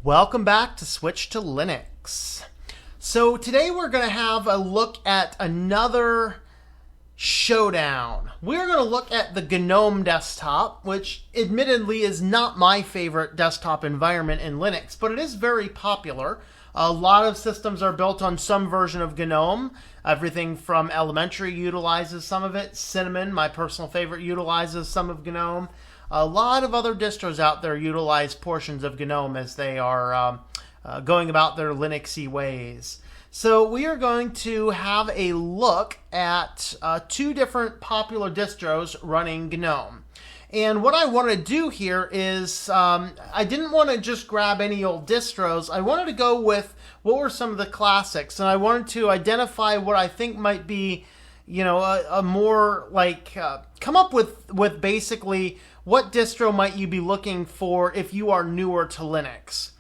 Welcome back to Switch to Linux. So today we're going to have a look at another Showdown. We're going to look at the Gnome desktop, which admittedly is not my favorite desktop environment in Linux, but it is very popular. A lot of systems are built on some version of Gnome. Everything from Elementary utilizes some of it. Cinnamon, my personal favorite, utilizes some of Gnome. A lot of other distros out there utilize portions of Gnome as they are going about their Linuxy ways. So we are going to have a look at two different popular distros running Gnome. And what I want to do here is, I didn't want to just grab any old distros. I wanted to go with what were some of the classics. And I wanted to identify what I think might be, a more like, come up with basically what distro might you be looking for if you are newer to Linux.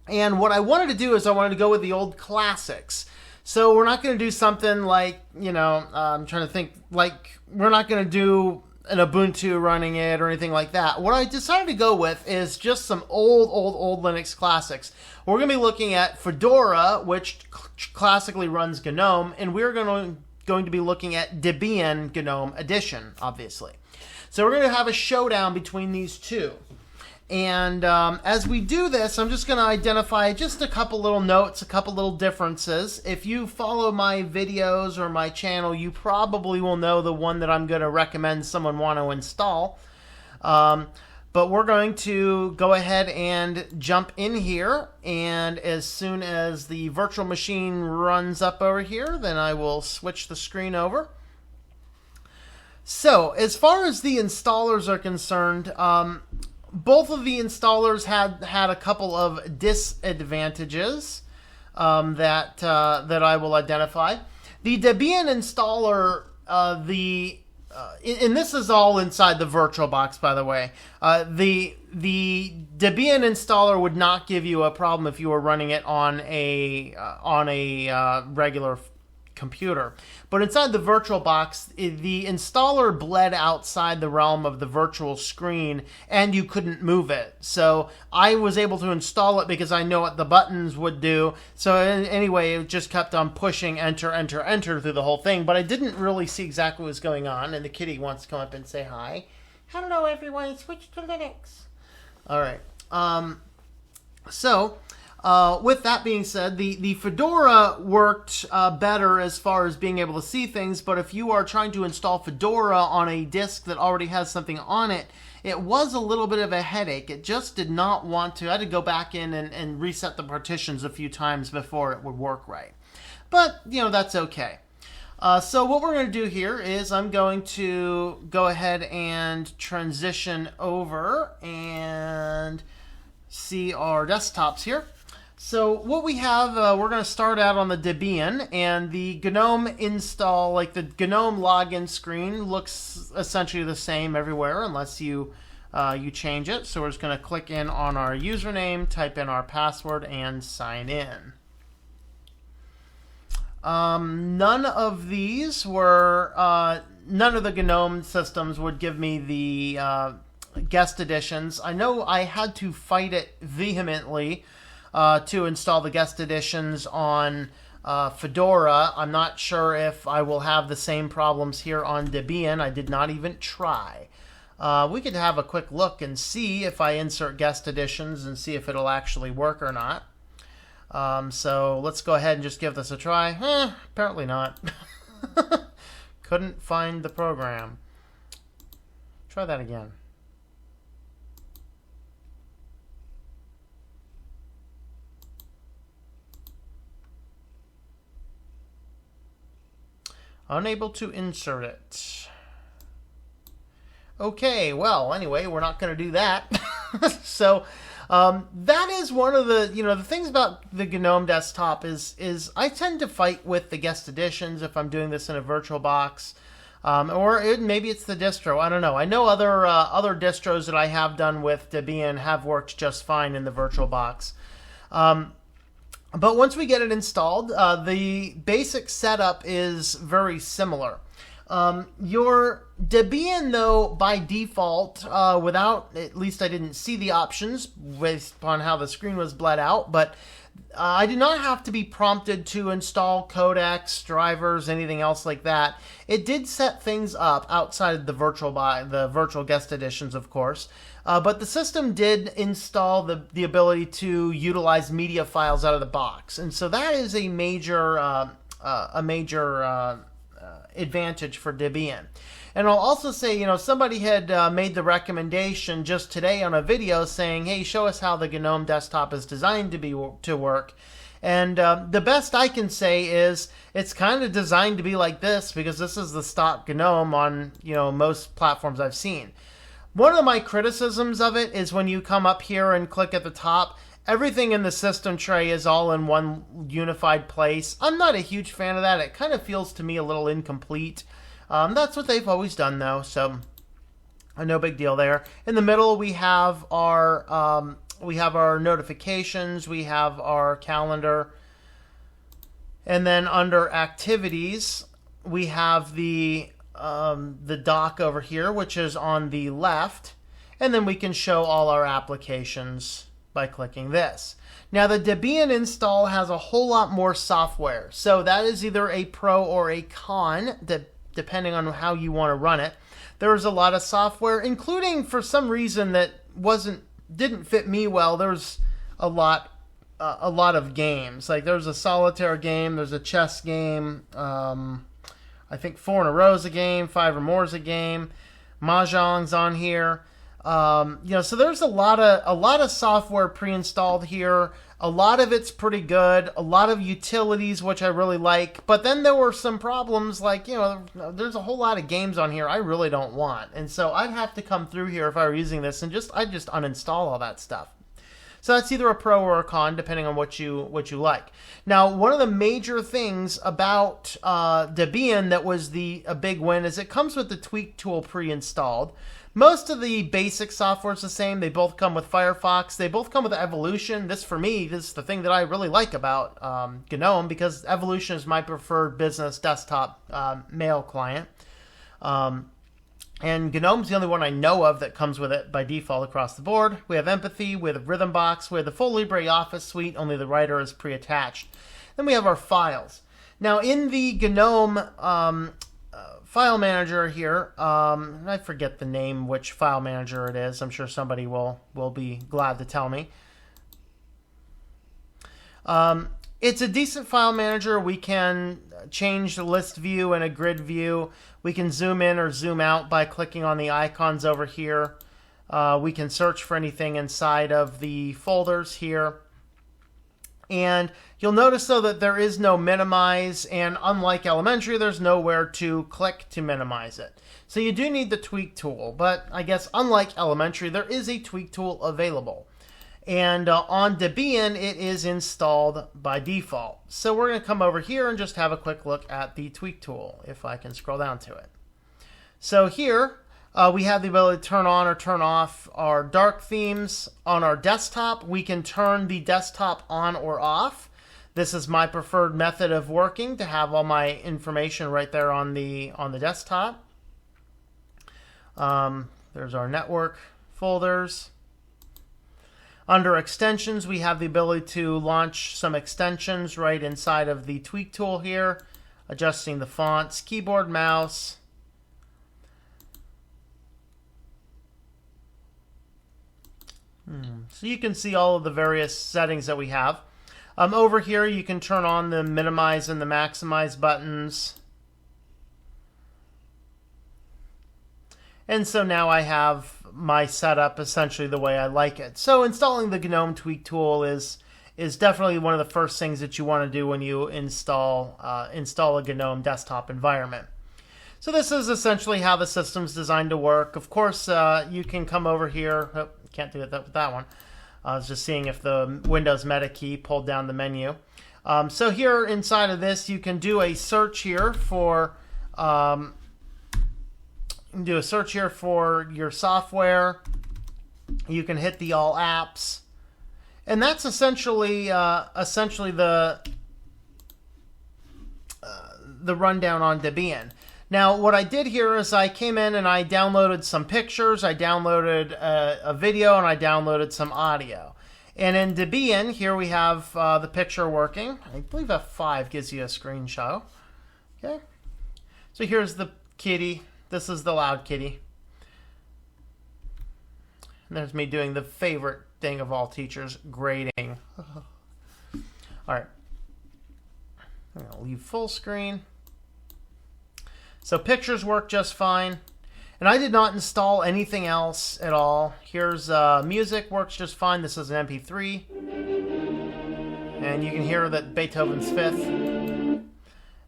And what I wanted to do is I wanted to go with the old classics. So we're not going to do something like, I'm trying to think, like we're not going to do an Ubuntu running it or anything like that. What I decided to go with is just some old Linux classics. We're going to be looking at Fedora, which classically runs GNOME, and we're going to be looking at Debian Gnome Edition, obviously. So we're going to have a showdown between these two. And as we do this, I'm just going to identify just a couple little notes, a couple little differences. If you follow my videos or my channel, you probably will know the one that I'm going to recommend someone want to install. But we're going to go ahead and jump in here. And as soon as the virtual machine runs up over here, then I will switch the screen over. So, as far as the installers are concerned, both of the installers had a couple of disadvantages that I will identify. The Debian installer, and this is all inside the VirtualBox, by the way. The Debian installer would not give you a problem if you were running it on a regular computer. But inside the VirtualBox, the installer bled outside the realm of the virtual screen and you couldn't move it. So I was able to install it because I know what the buttons would do. So anyway, it just kept on pushing enter, enter, enter through the whole thing. But I didn't really see exactly what was going on. And the kitty wants to come up and say hi. Hello everyone, switch to Linux. Alright. With that being said, the Fedora worked better as far as being able to see things, but if you are trying to install Fedora on a disk that already has something on it, it was a little bit of a headache. It just did not want to. I had to go back in and reset the partitions a few times before it would work right. But, that's okay. So what we're going to do here is I'm going to go ahead and transition over and see our desktops here. So what we have, we're going to start out on the Debian, and the GNOME install, like the GNOME login screen, looks essentially the same everywhere unless you change it. So we're just going to click in on our username, type in our password, and sign in. None of these were, none of the GNOME systems would give me the guest editions. I know I had to fight it vehemently to install the guest editions on Fedora. I'm not sure if I will have the same problems here on Debian. I did not even try. We could have a quick look and see if I insert guest editions and see if it'll actually work or not. So let's go ahead and just give this a try. Apparently not. Couldn't find the program. Try that again. Unable to insert it. Okay, well, anyway, we're not going to do that. So, that is one of the, the things about the GNOME desktop is I tend to fight with the guest editions if I'm doing this in a VirtualBox. Or maybe it's the distro. I don't know. I know other distros that I have done with Debian have worked just fine in the VirtualBox. But once we get it installed, the basic setup is very similar. Your Debian, though, by default, without, at least I didn't see the options based upon how the screen was bled out, but I did not have to be prompted to install codecs, drivers, anything else like that. It did set things up outside of the virtual guest editions, of course. But the system did install the ability to utilize media files out of the box. And so that is a major advantage for Debian. And I'll also say, somebody had made the recommendation just today on a video saying, hey, show us how the GNOME desktop is designed to work. And the best I can say is it's kind of designed to be like this because this is the stock GNOME on, most platforms I've seen. One of my criticisms of it is when you come up here and click at the top, everything in the system tray is all in one unified place. I'm not a huge fan of that. It kind of feels to me a little incomplete. That's what they've always done, though, so no big deal there. In the middle, we have our notifications, we have our calendar, and then under activities, we have the dock over here, which is on the left, and then we can show all our applications by clicking this. Now, the Debian install has a whole lot more software, so that is either a pro or a con, depending on how you want to run it. There's a lot of software, including for some reason that didn't fit me well. There's a lot of games. Like there's a solitaire game, there's a chess game. I think 4 in a row is a game, 5 or more is a game. Mahjong's on here. So there's a lot of software pre-installed here. A lot of it's pretty good. A lot of utilities, which I really like. But then there were some problems like, there's a whole lot of games on here I really don't want. And so I'd have to come through here if I were using this and I'd just uninstall all that stuff. So that's either a pro or a con, depending on what you like. Now, one of the major things about Debian that was a big win is it comes with the tweak tool pre-installed. Most of the basic software is the same. They both come with Firefox. They both come with Evolution. This, for me, this is the thing that I really like about GNOME because Evolution is my preferred business desktop mail client. And GNOME's the only one I know of that comes with it by default across the board. We have Empathy, we have Rhythmbox, we have the full LibreOffice suite, only the writer is pre-attached. Then we have our files. Now, in the GNOME file manager here, I forget the name, which file manager it is. I'm sure somebody will be glad to tell me. It's a decent file manager. We can change the list view and a grid view. We can zoom in or zoom out by clicking on the icons over here. We can search for anything inside of the folders here. And you'll notice, though, that there is no minimize, and unlike Elementary, there's nowhere to click to minimize it. So you do need the tweak tool, but I guess unlike Elementary, there is a tweak tool available. And on Debian, it is installed by default. So we're going to come over here and just have a quick look at the tweak tool, if I can scroll down to it. So here, we have the ability to turn on or turn off our dark themes. On our desktop, we can turn the desktop on or off. This is my preferred method of working, to have all my information right there on the desktop. There's our network folders. Under extensions, we have the ability to launch some extensions right inside of the tweak tool here, adjusting the fonts, keyboard, mouse. So you can see all of the various settings that we have. Over here, you can turn on the minimize and the maximize buttons. And so now I have my setup essentially the way I like it. So installing the GNOME tweak tool is definitely one of the first things that you want to do when you install a GNOME desktop environment. So this is essentially how the system's designed to work. Of course, you can come over here. Oh, can't do it with that one. I was just seeing if the Windows Meta key pulled down the menu. So here inside of this, you can do a search here for your software. You can hit the all apps, and that's essentially the rundown on Debian. Now, what I did here is I came in and I downloaded some pictures, I downloaded a video, and I downloaded some audio. And in Debian, here we have the picture working. I believe F5 gives you a screenshot. Okay. So here's the kitty. This is the loud kitty. And there's me doing the favorite thing of all teachers, grading. All right. I'm going to leave full screen. So pictures work just fine. And I did not install anything else at all. Here's music, works just fine. This is an MP3. And you can hear that Beethoven's Fifth.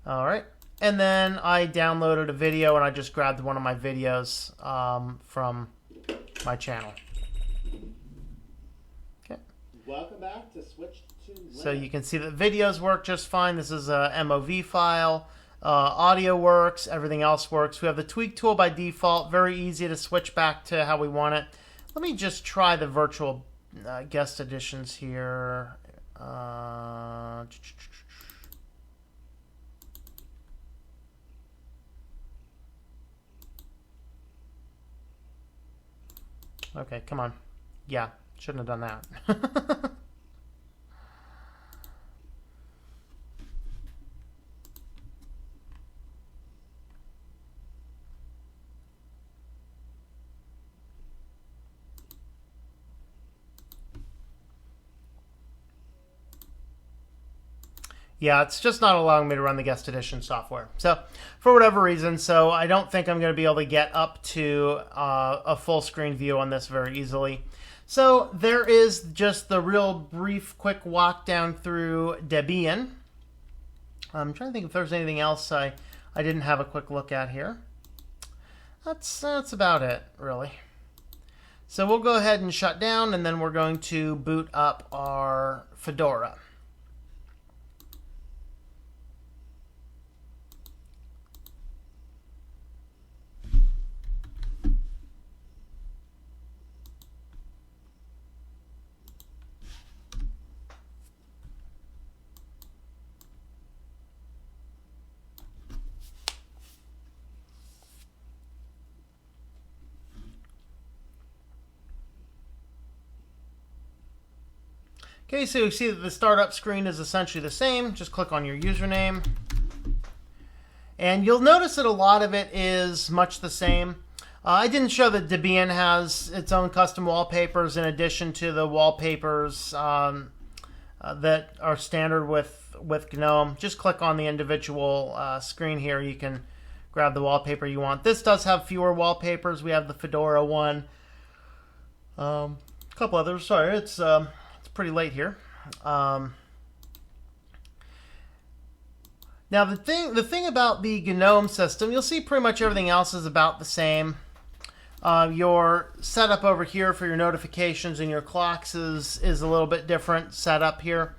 All right. And then I downloaded a video, and I just grabbed one of my videos from my channel. Okay. Welcome back to Switch to Linux. So you can see that videos work just fine. This is a MOV file. Audio works. Everything else works. We have the tweak tool by default. Very easy to switch back to how we want it. Let me just try the virtual guest editions here. Okay, come on. Yeah, shouldn't have done that. Yeah, it's just not allowing me to run the guest edition software. So, for whatever reason, so I don't think I'm going to be able to get up to a full screen view on this very easily. So, there is just the real brief, quick walk down through Debian. I'm trying to think if there's anything else I didn't have a quick look at here. That's about it, really. So, we'll go ahead and shut down, and then we're going to boot up our Fedora. Okay, so you see that the startup screen is essentially the same. Just click on your username. And you'll notice that a lot of it is much the same. I didn't show that Debian has its own custom wallpapers in addition to the wallpapers that are standard with GNOME. Just click on the individual screen here. You can grab the wallpaper you want. This does have fewer wallpapers. We have the Fedora one. A couple others. Sorry, it's pretty late here. Now the thing about the GNOME system, you'll see pretty much everything else is about the same. Your setup over here for your notifications and your clocks is a little bit different setup here.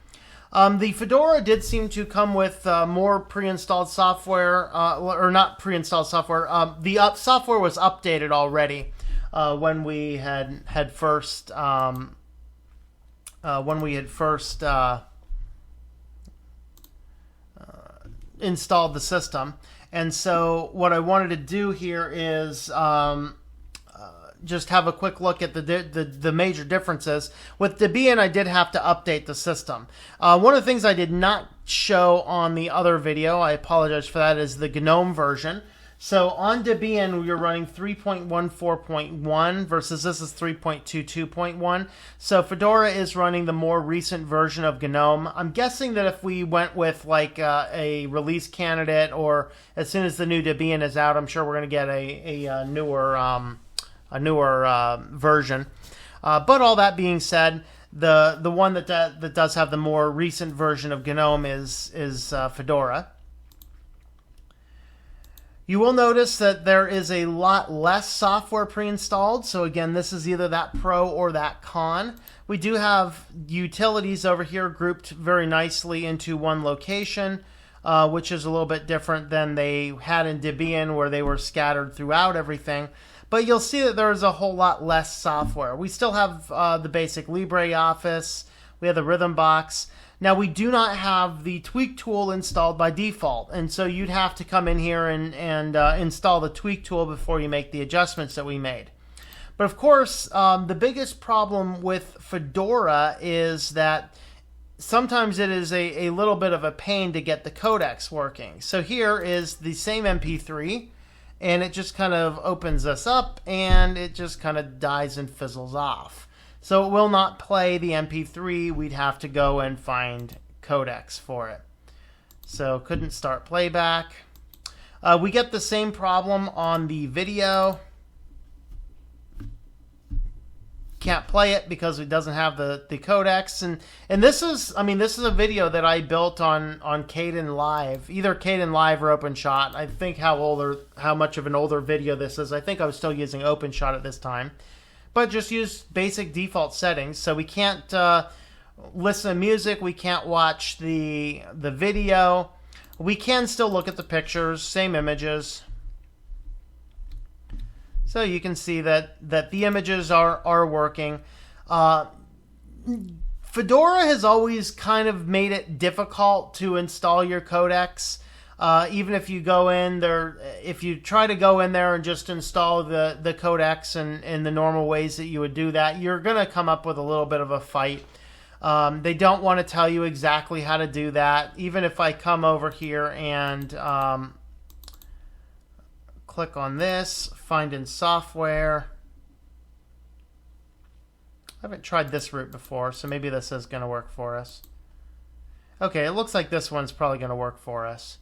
The Fedora did seem to come with more pre-installed software, or not pre-installed software. The software was updated already when we had first installed the system. And so what I wanted to do here is just have a quick look at the major differences. With Debian, I did have to update the system. One of the things I did not show on the other video, I apologize for that, is the GNOME version. So on Debian, we are running 3.14.1 versus this is 3.22.1. So Fedora is running the more recent version of GNOME. I'm guessing that if we went with like a release candidate, or as soon as the new Debian is out, I'm sure we're going to get a newer version. But all that being said, the one that does have the more recent version of GNOME is Fedora. You will notice that there is a lot less software pre-installed. So again, this is either that Pro or that Con. We do have utilities over here grouped very nicely into one location, which is a little bit different than they had in Debian, where they were scattered throughout everything. But you'll see that there is a whole lot less software. We still have the basic LibreOffice. We have the Rhythm Box. Now, we do not have the tweak tool installed by default, and so you'd have to come in here and install the tweak tool before you make the adjustments that we made. But of course, the biggest problem with Fedora is that sometimes it is a little bit of a pain to get the codecs working. So here is the same MP3, and it just kind of opens this up, and it just kind of dies and fizzles off. So it will not play the MP3. We'd have to go and find codecs for it. So couldn't start playback. We get the same problem on the video. Can't play it because it doesn't have the codecs. And this is a video that I built on Kden Live, either Kden Live or OpenShot. I think how much of an older video this is. I think I was still using OpenShot at this time. But just use basic default settings. So we can't listen to music. We can't watch the video. We can still look at the pictures, same images. So you can see that the images are working. Fedora has always kind of made it difficult to install your codecs. Even if you go in there, if you try to go in there and just install the codecs in the normal ways that you would do that, you're going to come up with a little bit of a fight. They don't want to tell you exactly how to do that. Even if I come over here and click on this, find in software. I haven't tried this route before, so maybe this is going to work for us. Okay, it looks like this one's probably going to work for us.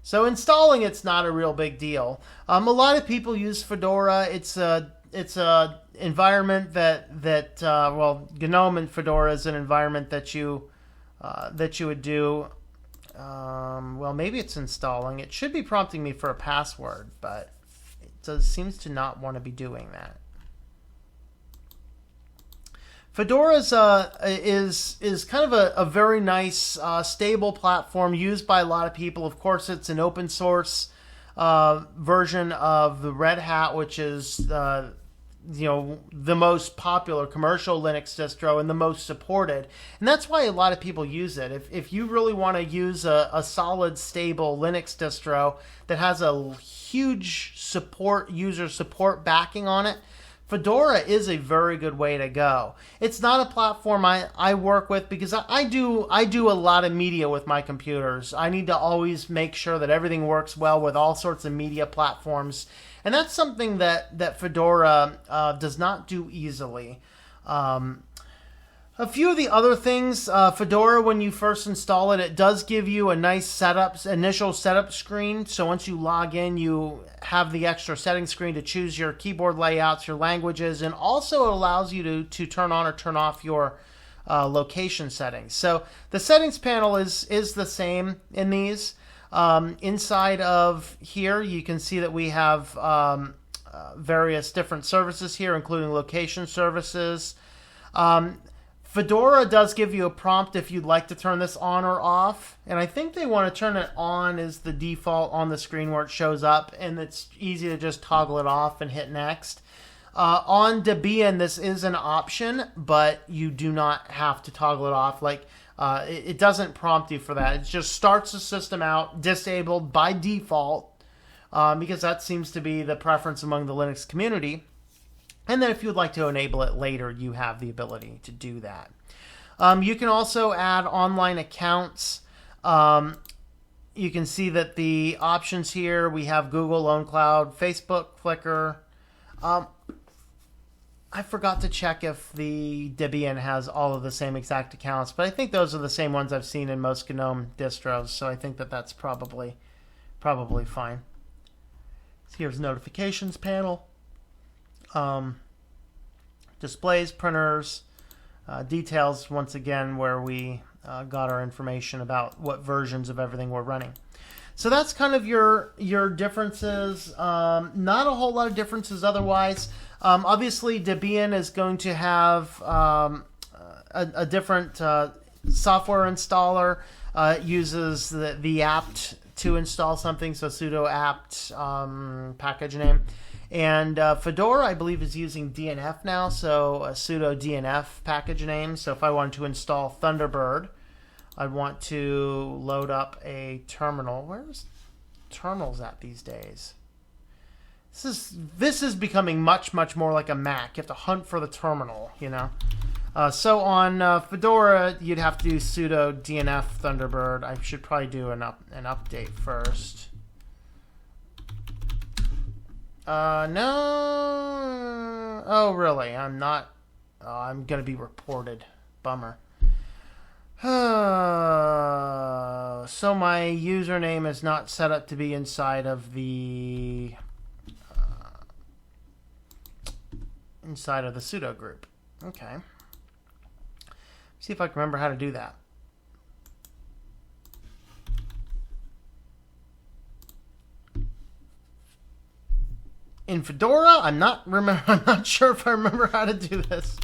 So installing it's not a real big deal. A lot of people use Fedora. It's a environment that well, Gnome and Fedora is an environment that you would do. Well, maybe it's installing. It should be prompting me for a password, but it seems to not want to be doing that. Fedora is kind of a very nice, stable platform used by a lot of people. Of course, it's an open source version of the Red Hat, which is the most popular commercial Linux distro and the most supported. And that's why a lot of people use it. If you really want to use a solid, stable Linux distro that has a huge user support backing on it, Fedora is a very good way to go. It's not a platform I work with because I do a lot of media with my computers. I need to always make sure that everything works well with all sorts of media platforms. And that's something that Fedora does not do easily. A few of the other things, Fedora, when you first install it, it does give you a nice initial setup screen. So once you log in, you have the extra settings screen to choose your keyboard layouts, your languages, and also it allows you to turn on or turn off your location settings. So the settings panel is the same in these. Inside of here, you can see that we have various different services here, including location services. Fedora does give you a prompt if you'd like to turn this on or off. And I think they want to turn it on as the default on the screen where it shows up. And it's easy to just toggle it off and hit next. On Debian, this is an option, but you do not have to toggle it off. It doesn't prompt you for that. It just starts the system out disabled by default because that seems to be the preference among the Linux community. And then if you'd like to enable it later, you have the ability to do that. You can also add online accounts. You can see that the options here, we have Google, OwnCloud, Facebook, Flickr. I forgot to check if the Debian has all of the same exact accounts, but I think those are the same ones I've seen in most GNOME distros, so I think that's probably fine. So here's notifications panel. Displays, printers, details, once again, where we got our information about what versions of everything we're running. So that's kind of your differences. Not a whole lot of differences otherwise. Obviously, Debian is going to have a different software installer. It uses the apt to install something, so sudo apt package name. And Fedora, I believe, is using DNF now, so a sudo DNF package name. So if I wanted to install Thunderbird, I want to load up a terminal. Where's terminals at these days? This is becoming much more like a Mac. You have to hunt for the terminal, you know. So on Fedora, you'd have to do sudo dnf Thunderbird. I should probably do an update first. No. Oh, really? I'm not. I'm gonna be reported. Bummer. So my username is not set up to be inside of the sudo group. Okay. See if I can remember how to do that. In Fedora, I'm not sure if I remember how to do this.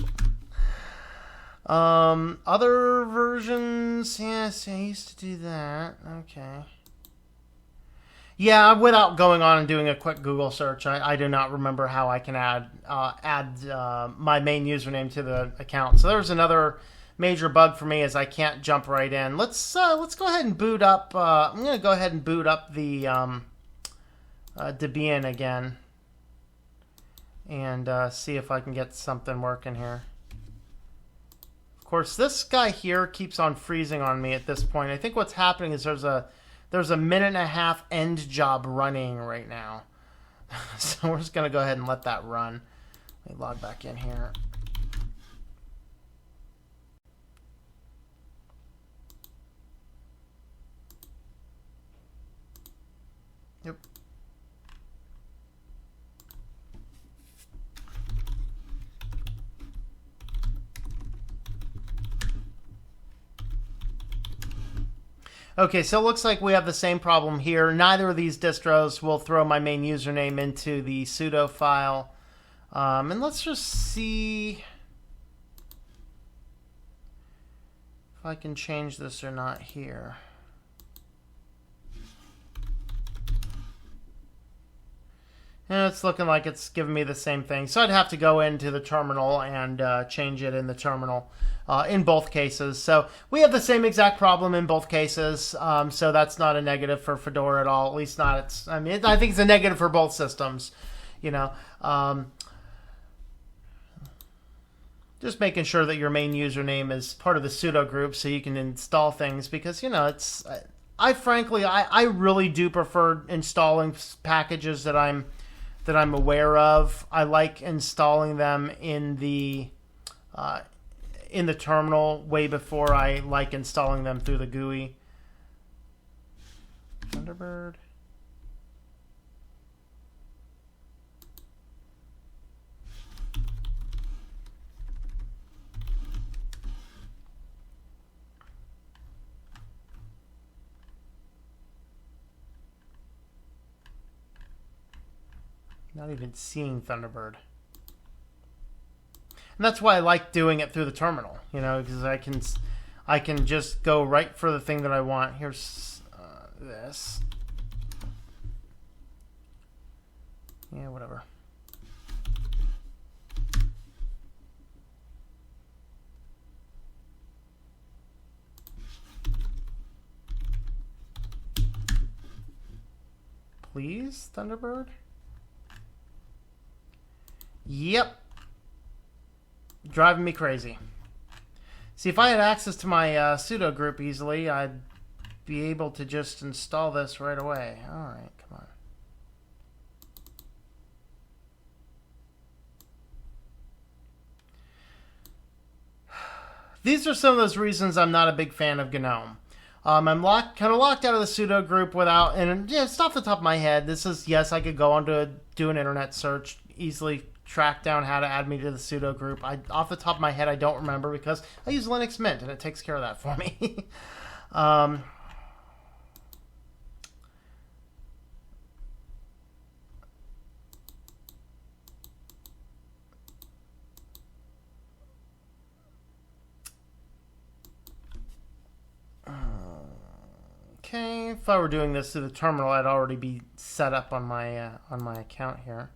Other versions, yes, I used to do that. Okay. Yeah, without going on and doing a quick Google search, I do not remember how I can add my main username to the account. So there's another major bug for me, is I can't jump right in. Let's go ahead and boot up. I'm gonna go ahead and boot up the Debian again, and see if I can get something working here. Of course, this guy here keeps on freezing on me at this point. I think what's happening is there's a minute and a half end job running right now. So we're just going to go ahead and let that run. Let me log back in here. Yep. Okay, so it looks like we have the same problem here. Neither of these distros will throw my main username into the sudo file. And let's just see if I can change this or not here. And it's looking like it's giving me the same thing. So I'd have to go into the terminal and change it in the terminal in both cases. So we have the same exact problem in both cases. So that's not a negative for Fedora at all. At least not. I think it's a negative for both systems. You know, just making sure that your main username is part of the sudo group so you can install things, because you know I frankly really do prefer installing packages that I'm aware of. I like installing them in the terminal way before I like installing them through the GUI. Thunderbird. Not even seeing Thunderbird. And that's why I like doing it through the terminal, you know, because I can just go right for the thing that I want. Here's this. Yeah, whatever. Please, Thunderbird? Yep. Driving me crazy. See, if I had access to my sudo group easily, I'd be able to just install this right away. Alright, come on. These are some of those reasons I'm not a big fan of GNOME. I'm kind of locked out of the sudo group without, and yeah, it's off the top of my head. This is, yes, I could go on to do an internet search, easily track down how to add me to the sudo group. Off the top of my head, I don't remember because I use Linux Mint and it takes care of that for me. Okay, if I were doing this through the terminal, I'd already be set up on my account here.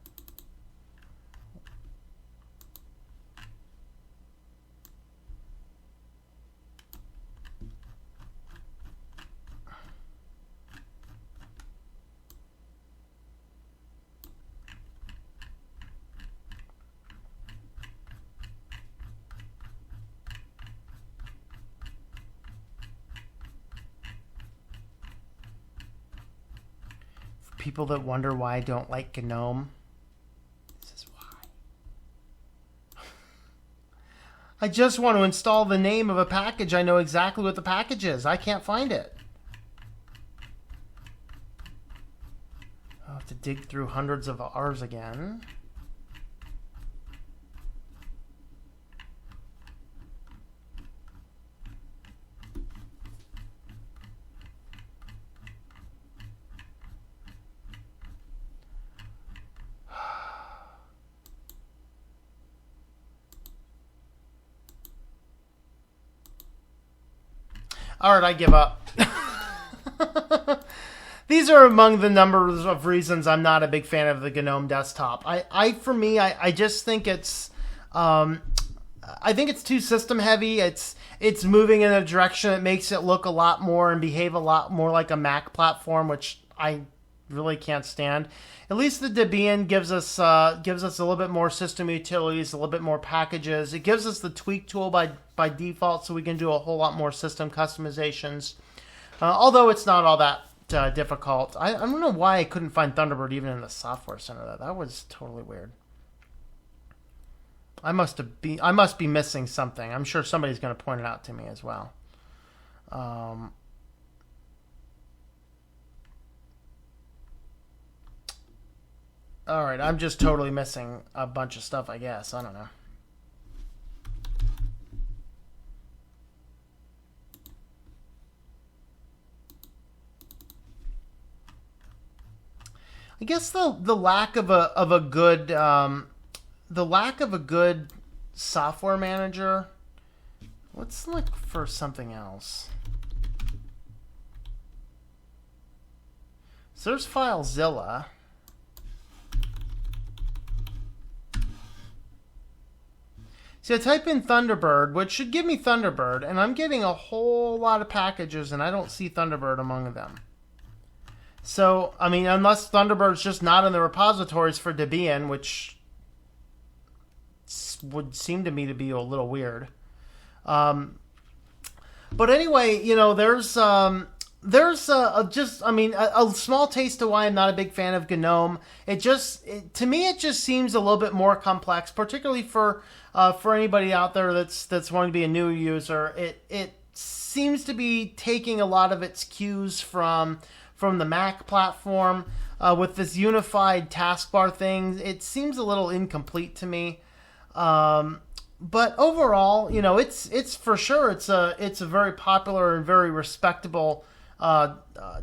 people that wonder why I don't like GNOME, this is why. I just want to install the name of a package. I know exactly what the package is. I can't find it. I'll have to dig through hundreds of R's again. All right, I give up. These are among the numbers of reasons I'm not a big fan of the GNOME desktop. For me, I just think it's, I think it's too system heavy. It's moving in a direction that makes it look a lot more and behave a lot more like a Mac platform, which I really can't stand. At least the Debian gives us a little bit more system utilities, a little bit more packages. It gives us the tweak tool by default, so we can do a whole lot more system customizations. Although it's not all that difficult. I don't know why I couldn't find Thunderbird even in the Software Center. That was totally weird. I must be missing something. I'm sure somebody's going to point it out to me as well. All right, I'm just totally missing a bunch of stuff, I guess. I don't know. I guess the lack of a good software manager. Let's look for something else. So there's FileZilla. So I type in Thunderbird, which should give me Thunderbird, and I'm getting a whole lot of packages, and I don't see Thunderbird among them. So, I mean, unless Thunderbird's just not in the repositories for Debian, which would seem to me to be a little weird. But anyway, you know, there's a small taste of why I'm not a big fan of GNOME. To me, it just seems a little bit more complex, particularly for anybody out there that's wanting to be a new user. It seems to be taking a lot of its cues from the Mac platform with this unified taskbar thing. It seems a little incomplete to me. But overall, you know, it's for sure it's a very popular and very respectable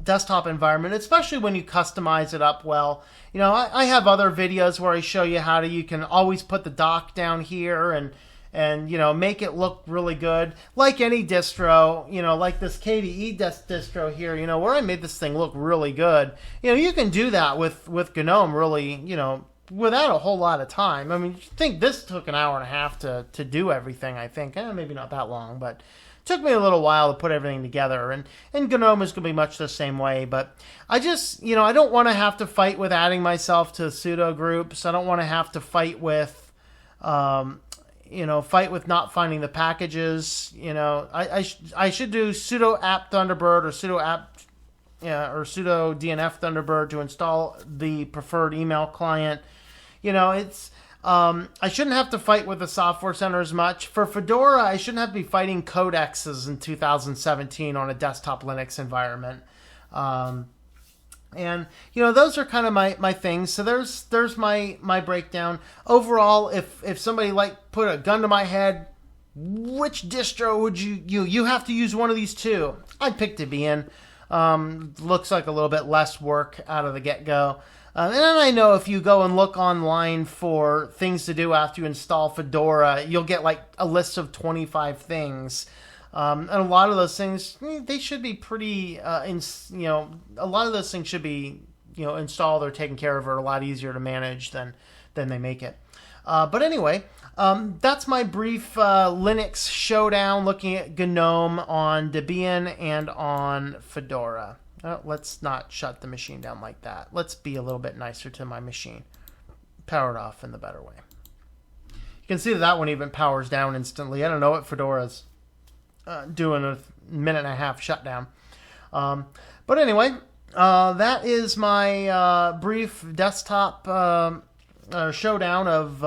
desktop environment, especially when you customize it up well. You know, I have other videos where I show you how you can always put the dock down here and you know, make it look really good, like any distro, you know, like this KDE distro here, you know, where I made this thing look really good. You know, you can do that with GNOME really, you know, without a whole lot of time. I mean, you think this took an hour and a half to do everything, I think. Maybe not that long, but it took me a little while to put everything together. And GNOME is going to be much the same way. But I just, you know, I don't want to have to fight with adding myself to pseudo groups. I don't want to have to fight with, not finding the packages. You know, I should do sudo apt Thunderbird or sudo apt, or sudo DNF Thunderbird to install the preferred email client. You know, it's I shouldn't have to fight with the Software Center as much. For Fedora, I shouldn't have to be fighting codexes in 2017 on a desktop Linux environment. And, you know, those are kind of my things. So there's my breakdown. Overall, if somebody put a gun to my head, which distro would you have to use one of these two? I'd pick Debian. Looks like a little bit less work out of the get-go. And then I know if you go and look online for things to do after you install Fedora, you'll get like a list of 25 things. And a lot of those things, they should be pretty, a lot of those things should be, installed or taken care of or a lot easier to manage than they make it. But anyway, that's my brief Linux showdown looking at GNOME on Debian and on Fedora. Let's not shut the machine down like that. Let's be a little bit nicer to my machine. Power it off in the better way. You can see that one even powers down instantly. I don't know what Fedora's doing a minute and a half shutdown. But anyway, that is my brief desktop showdown of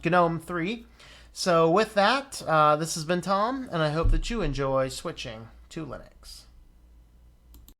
GNOME 3. So with that, this has been Tom, and I hope that you enjoy switching to Linux.